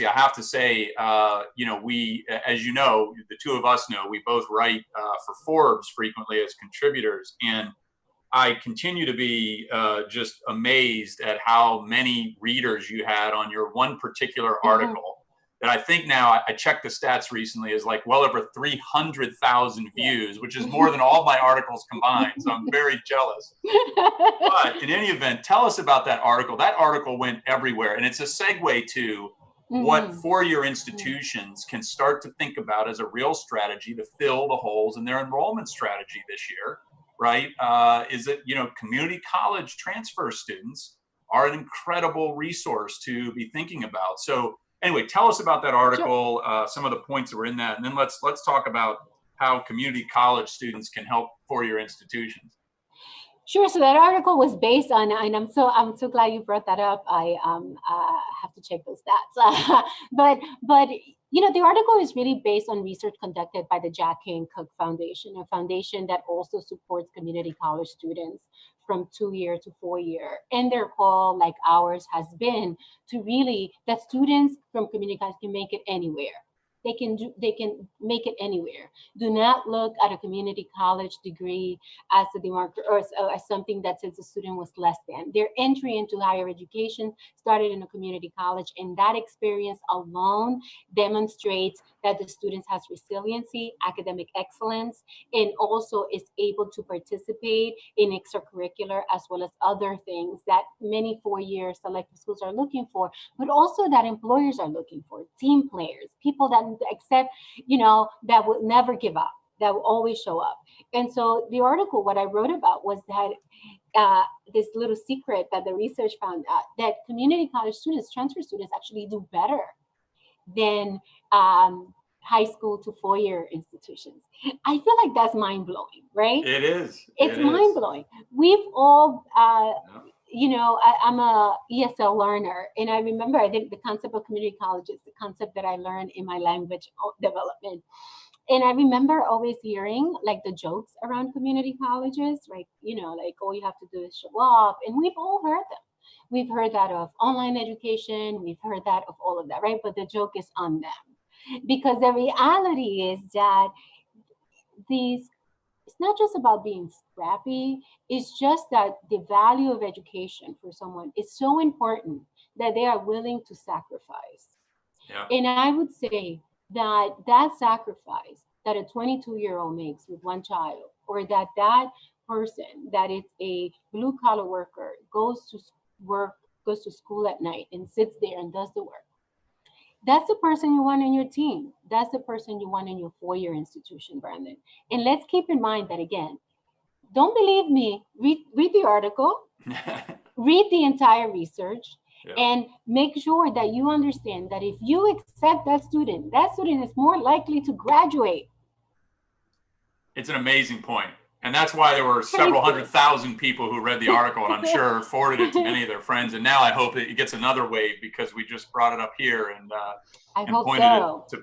Nancy, I have to say, we, as you know, the two of us know, we both write for Forbes frequently as contributors. And I continue to be just amazed at how many readers you had on your one particular article that I think now, I checked the stats recently, is like well over 300,000 views, which is more than all my articles combined. So I'm very jealous. But in any event, tell us about that article. That article went everywhere. And it's a segue to what four-year institutions can start to think about as a real strategy to fill the holes in their enrollment strategy this year, right? Is it, community college transfer students are an incredible resource to be thinking about. So anyway, tell us about that article, some of the points that were in that, and then let's talk about how community college students can help four-year institutions. Sure. So that article was based on, and I'm so glad you brought that up. I have to check those stats. but the article is really based on research conducted by the Jack Kane Cook Foundation, a foundation that also supports community college students from 2-year to 4-year. And their goal, like ours, has been to really that students from community college can make it anywhere. They can make it anywhere. Do not look at a community college degree as a demarker or as something that says the student was less than. Their entry into higher education started in a community college, and that experience alone demonstrates that the student has resiliency, academic excellence, and also is able to participate in extracurricular as well as other things that many 4-year selective schools are looking for, but also that employers are looking for, team players, people that accept, that will never give up, that will always show up. And so the article, what I wrote about was that this little secret that the research found out, that community college students, transfer students, actually do better than high school to 4-year institutions. I feel like that's mind-blowing, right? It is. It's mind-blowing. We've all I'm a ESL learner, and I remember, I think the concept of community college is the concept that I learned in my language development. And I remember always hearing like the jokes around community colleges, like, all you have to do is show up. And we've all heard them. We've heard that of online education. We've heard that of all of that, right? But the joke is on them. Because the reality is that it's not just about being scrappy. It's just that the value of education for someone is so important that they are willing to sacrifice. Yeah. And I would say that sacrifice that a 22-year-old makes with one child, or that person that is a blue collar worker goes to school at night and sits there and does the work. That's the person you want in your team. That's the person you want in your 4-year institution, Brandon. And let's keep in mind that, again, don't believe me, read the article, read the entire research, and make sure that you understand that if you accept that student is more likely to graduate. It's an amazing point. And that's why there were several 100,000 people who read the article, and I'm sure forwarded it to many of their friends. And now I hope it gets another wave because we just brought it up here and pointed it to